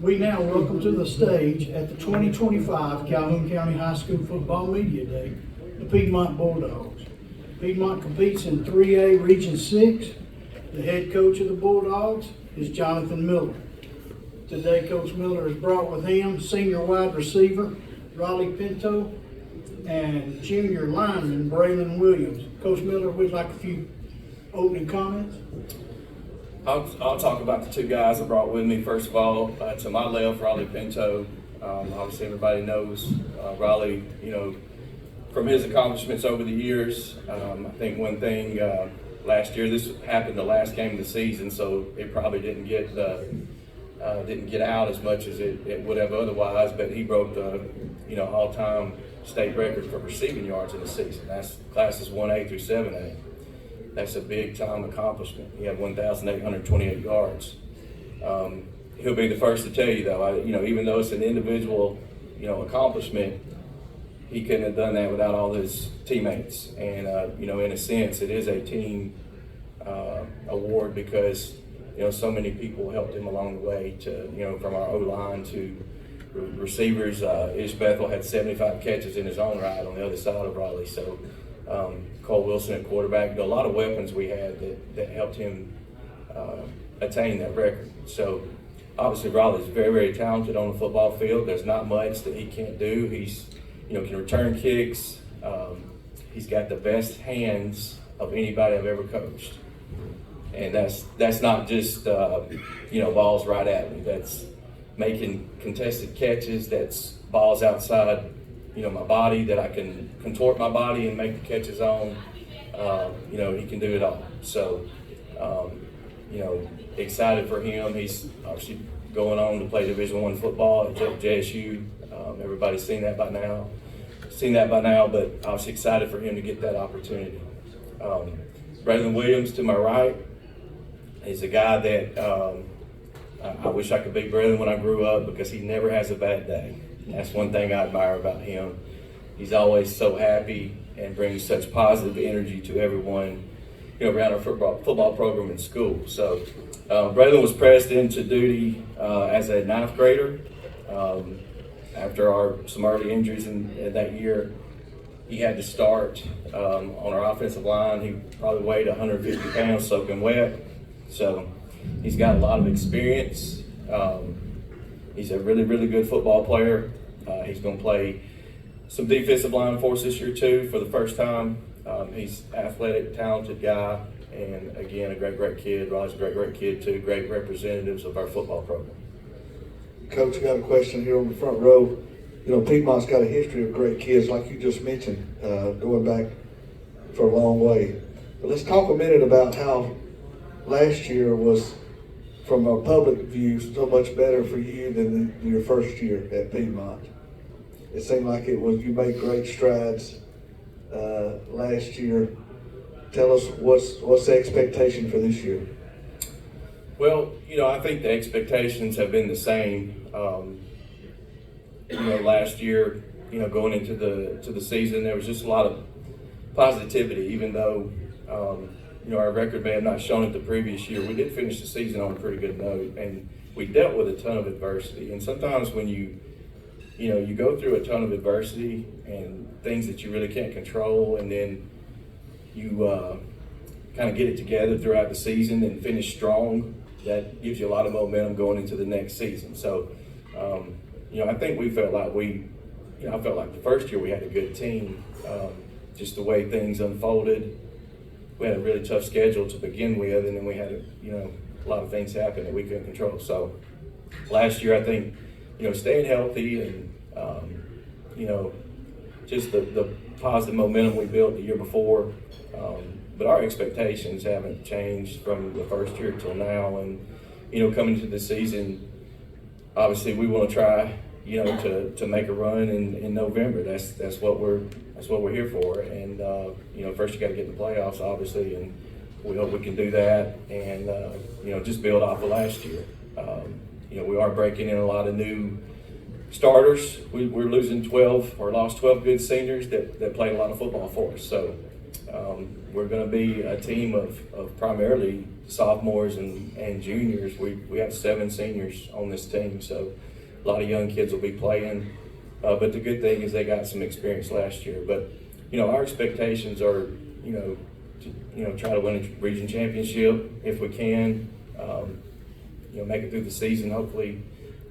We now welcome to the stage at the 2025 Calhoun County High School Football Media Day, the Piedmont Bulldogs. Piedmont competes in 3A Region 6. The head coach of the Bulldogs is Jonathan Miller. Today, Coach Miller has brought with him senior wide receiver Raleigh Pinto and junior lineman Braylon Williams. Coach Miller, we'd like a few opening comments. I'll talk about the two guys I brought with me. First of all, to my left, Raleigh Pinto. Obviously, everybody knows Raleigh, from his accomplishments over the years. I think one thing last year, this happened the last game of the season, so it probably didn't get out as much as it would have otherwise. But he broke the all-time state record for receiving yards in the season. That's classes 1A through 7A. That's a big time accomplishment. He had 1,828 yards. He'll be the first to tell you though, even though it's an individual, accomplishment, he couldn't have done that without all his teammates. And, in a sense, it is a team award because, so many people helped him along the way to, from our O-line to receivers. Ish Bethel had 75 catches in his own right on the other side of Raleigh. So Cole Wilson at quarterback, a lot of weapons we had that helped him attain that record. So obviously Raleigh's very, very talented on the football field. There's not much that he can't do. He's, can return kicks. He's got the best hands of anybody I've ever coached. And that's not just, balls right at me. That's making contested catches. That's balls outside, my body that I can contort my body and make the catches on. He can do it all. So, excited for him. He's obviously going on to play Division I football at JSU. Everybody's seen that by now, but obviously excited for him to get that opportunity. Braylon Williams to my right is a guy that I wish I could beat Braylon when I grew up because he never has a bad day. That's one thing I admire about him. He's always so happy and brings such positive energy to everyone, around our football program in school. So Braylon was pressed into duty as a ninth grader. After some early injuries in that year, he had to start on our offensive line. He probably weighed 150 pounds soaking wet. So he's got a lot of experience. He's a really, really good football player. He's going to play some defensive line for us this year too for the first time. He's athletic, talented guy, and again, a great kid. Raleigh's a great kid too. Great representatives of our football program. Coach, I got a question here on the front row. Piedmont's got a history of great kids, like you just mentioned, going back for a long way. But let's talk a minute about how last year was, from a public view, so much better for you than your first year at Piedmont. It seemed like you made great strides last year. Tell us what's the expectation for this year? Well, I think the expectations have been the same. Last year, going into the season, there was just a lot of positivity, even though our record may have not shown it the previous year. We did finish the season on a pretty good note, and we dealt with a ton of adversity. And sometimes when you go through a ton of adversity and things that you really can't control, and then you kind of get it together throughout the season and finish strong, that gives you a lot of momentum going into the next season. So, I think we felt like I felt like the first year we had a good team. Just the way things unfolded, we had a really tough schedule to begin with, and then we had a lot of things happen that we couldn't control. So last year, I think staying healthy and just the positive momentum we built the year before. But our expectations haven't changed from the first year till now, and coming into the season, obviously we want to try to make a run in November. That's what we're here for. And first you got to get in the playoffs, obviously, and we hope we can do that and just build off of last year. We are breaking in a lot of new starters. We're losing lost 12 good seniors that played a lot of football for us. So We're going to be a team of primarily sophomores and juniors. We have 7 seniors on this team, so a lot of young kids will be playing. But the good thing is they got some experience last year. But our expectations are to try to win a region championship if we can. Make it through the season, hopefully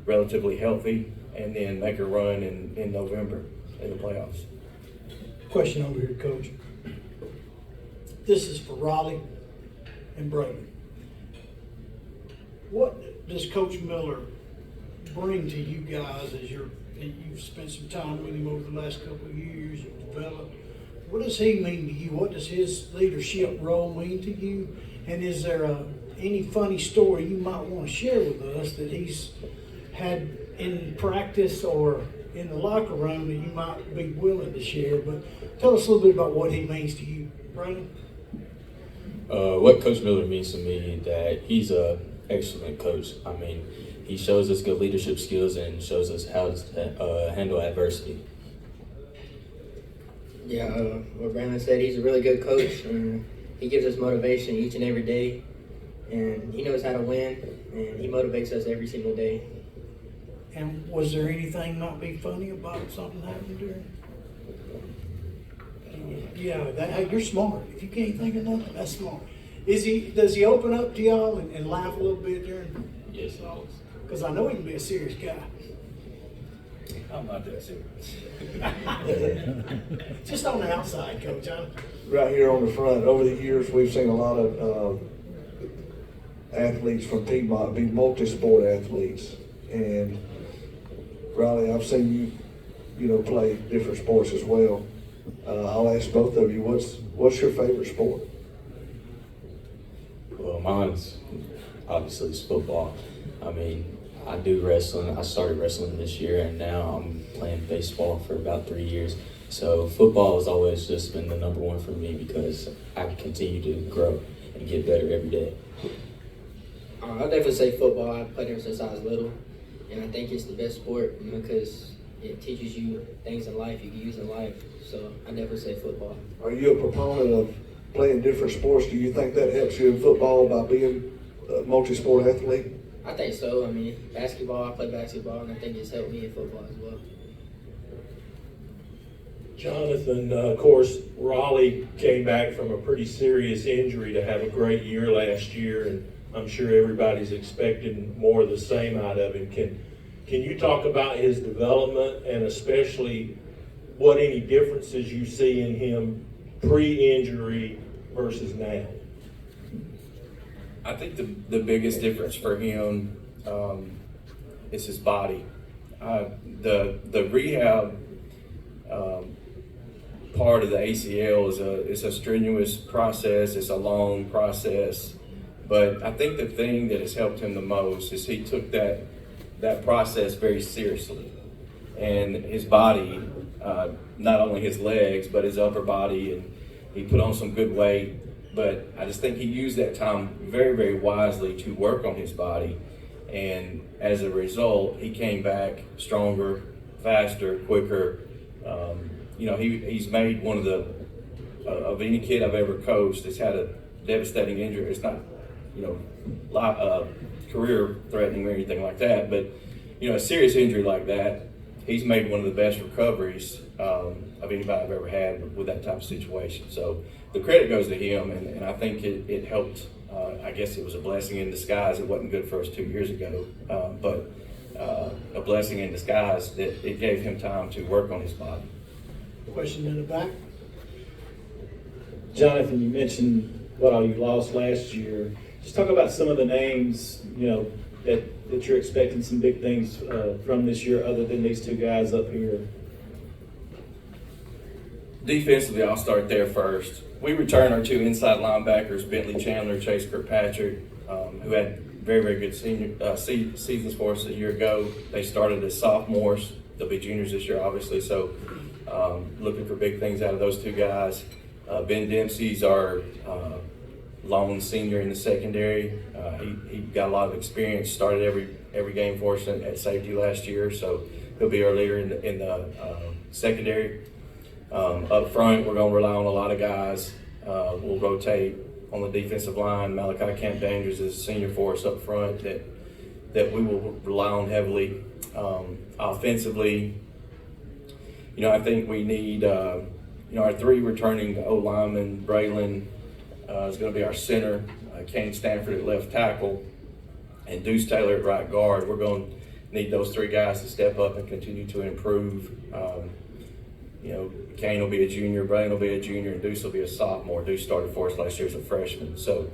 relatively healthy, and then make a run in November in the playoffs. Question over here, Coach. This is for Raleigh and Brayden. What does Coach Miller bring to you guys as you've spent some time with him over the last couple of years, you've developed? What does he mean to you? What does his leadership role mean to you? And is there any funny story you might want to share with us that he's had in practice or in the locker room that you might be willing to share? But tell us a little bit about what he means to you, Brandon. What Coach Miller means to me, that he's an excellent coach. I mean, he shows us good leadership skills and shows us how to handle adversity. Yeah, what Brandon said, he's a really good coach, and he gives us motivation each and every day, and he knows how to win, and he motivates us every single day. And was there anything might be funny about something happened during? Yeah, you're smart. If you can't think of nothing, that's smart. Does he open up to y'all and laugh a little bit during? Yes, he does. Because I know he can be a serious guy. I'm not that serious. Just on the outside, Coach. Right here on the front, over the years, we've seen a lot of athletes from Piedmont be multi-sport athletes. And Riley, I've seen you play different sports as well. I'll ask both of you, what's your favorite sport? Well, mine's obviously football. I mean, I do wrestling. I started wrestling this year, and now I'm playing baseball for about 3 years. So football has always just been the number one for me because I continue to grow and get better every day. I'll definitely say football. I played ever since I was little, and I think it's the best sport because it teaches you things in life you can use in life. So I definitely say football. Are you a proponent of playing different sports? Do you think that helps you in football by being a multi-sport athlete? I think so. I mean, basketball, I play basketball, and I think it's helped me in football as well. Jonathan, of course, Raleigh came back from a pretty serious injury to have a great year last year, and I'm sure everybody's expecting more of the same out of him. Can you talk about his development and especially what any differences you see in him pre-injury versus now? I think the biggest difference for him is his body. The rehab part of the ACL is a strenuous process. It's a long process, but I think the thing that has helped him the most is he took that process very seriously, and his body, not only his legs but his upper body, and he put on some good weight. But I just think he used that time very, very wisely to work on his body. And as a result, he came back stronger, faster, quicker. He's made one of any kid I've ever coached that's had a devastating injury. It's not, career threatening or anything like that. But, a serious injury like that, he's made one of the best recoveries of anybody I've ever had with that type of situation. So the credit goes to him, and I think it helped. I guess it was a blessing in disguise. It wasn't good for us 2 years ago, but a blessing in disguise that it gave him time to work on his body. Question in the back. Jonathan, you mentioned what all you lost last year. Just talk about some of the names, that you're expecting some big things from this year other than these two guys up here. Defensively, I'll start there first. We returned our 2 inside linebackers, Bentley Chandler, Chase Kirkpatrick, who had very, very good seasons for us a year ago. They started as sophomores. They'll be juniors this year, obviously. So looking for big things out of those 2 guys. Ben Dempsey's our lone senior in the secondary. He got a lot of experience, started every game for us at safety last year. So he'll be our leader in the secondary. Up front, we're going to rely on a lot of guys. We'll rotate on the defensive line. Malachi Camp Dangers is a senior for us up front that we will rely on heavily. Offensively, I think we need, our 3 returning O-linemen. Braylon is going to be our center, Kane Stanford at left tackle, and Deuce Taylor at right guard. We're going to need those 3 guys to step up and continue to improve. Kane will be a junior, Braylon will be a junior, and Deuce will be a sophomore. Deuce started for us last year as a freshman. So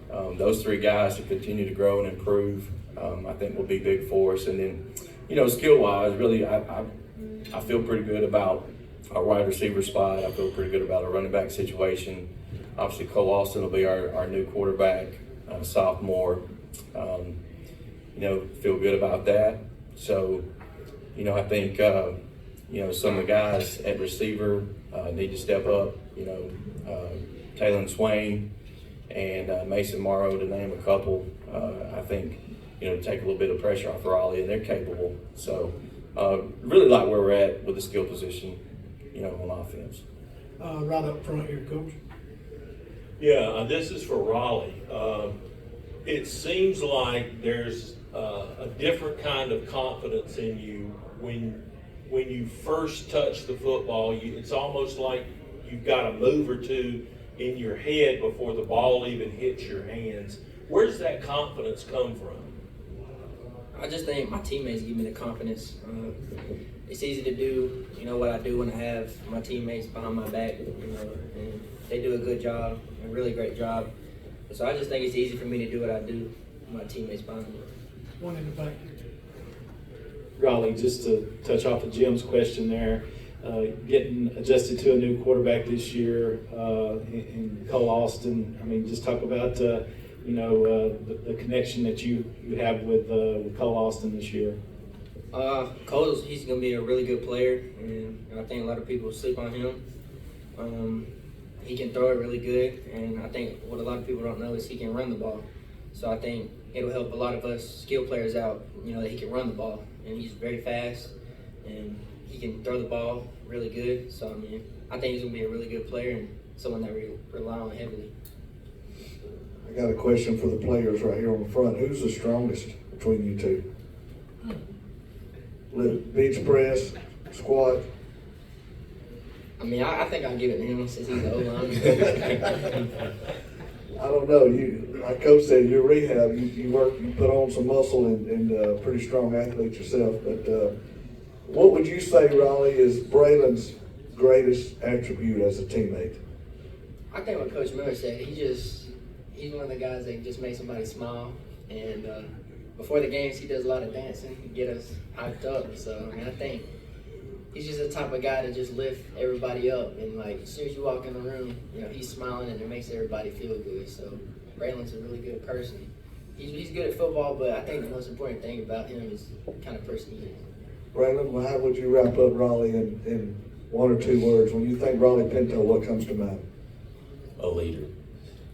those 3 guys to continue to grow and improve, I think will be big for us. And then, skill-wise, really, I feel pretty good about our wide receiver spot. I feel pretty good about our running back situation. Obviously, Cole Austin will be our new quarterback, sophomore. Feel good about that. So, I think, some of the guys at receiver need to step up. Taylon Swain and Mason Morrow, to name a couple. I think, to take a little bit of pressure off Raleigh, and they're capable. So, really like where we're at with the skill position, on offense. Right up front here, Coach. Yeah, this is for Raleigh. It seems like there's a different kind of confidence in you when you first touch the football. It's almost like you've got a move or two in your head before the ball even hits your hands. Where does that confidence come from? I just think my teammates give me the confidence. It's easy to do, what I do when I have my teammates behind my back, and they do a good job, a really great job. So I just think it's easy for me to do what I do with my teammates behind me. One in the back. Raleigh, just to touch off of Jim's question there, getting adjusted to a new quarterback this year in Cole Austin. I mean, just talk about the connection that you have with Cole Austin this year. Cole, he's going to be a really good player, and I think a lot of people sleep on him. He can throw it really good, and I think what a lot of people don't know is he can run the ball. So I think it'll help a lot of us skill players out, that he can run the ball, and he's very fast, and he can throw the ball really good. So, I think he's going to be a really good player and someone that we rely on heavily. I got a question for the players right here on the front. Who's the strongest between you two? Bench press, squat. I think I'll give it to him since he's the O-line. I don't know. Like Coach said, your rehab, you work, you put on some muscle and pretty strong athlete yourself. But what would you say, Raleigh, is Braylon's greatest attribute as a teammate? I think what Coach Miller said, he's one of the guys that just makes somebody smile. And before the games, he does a lot of dancing to get us hyped up. So, I think he's just the type of guy to just lift everybody up. And, as soon as you walk in the room, he's smiling and it makes everybody feel good. So, Braylon's a really good person. He's good at football, but I think the most important thing about him is the kind of person he is. Braylon, well, how would you wrap up Raleigh in 1 or 2 words? When you think Raleigh Pinto, what comes to mind? A leader.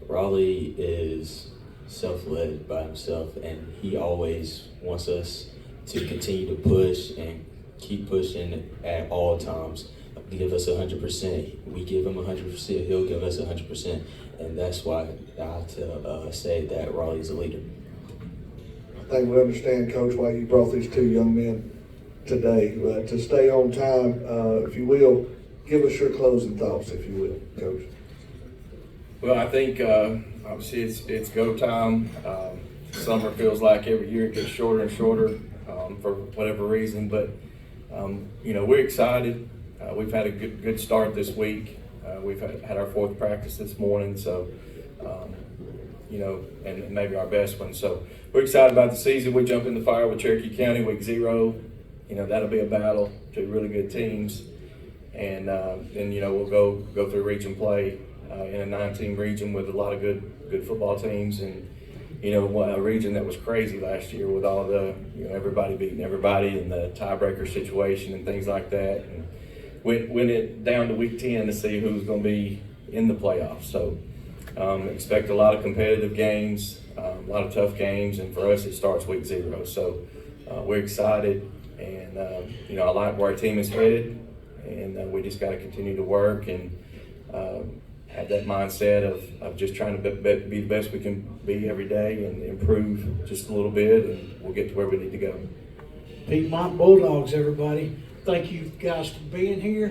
Raleigh is self-led by himself, and he always wants us to continue to push and keep pushing at all times. Give us 100%. We give him 100%. He'll give us 100%, and that's why I say that Raleigh is a leader. I think we understand, Coach, why you brought these 2 young men today. But to stay on time, if you will, give us your closing thoughts, if you will, Coach. Well, I think obviously it's go time. Summer feels like every year it gets shorter and shorter for whatever reason, but we're excited. We've had a good start this week. We've had our 4th practice this morning, so and maybe our best one. So we're excited about the season. We jump in the fire with Cherokee County week 0. That'll be a battle. 2 really good teams, and then we'll go through region play. In a 9-team region with a lot of good football teams, and a region that was crazy last year with all the everybody beating everybody and the tiebreaker situation and things like that, and went it down to week 10 to see who's going to be in the playoffs. So expect a lot of competitive games, a lot of tough games, and for us it starts week 0. So we're excited, and I like where our team is headed, and we just got to continue to work and have that mindset of just trying to be the best we can be every day and improve just a little bit, and we'll get to where we need to go. Piedmont Bulldogs, everybody. Thank you guys for being here.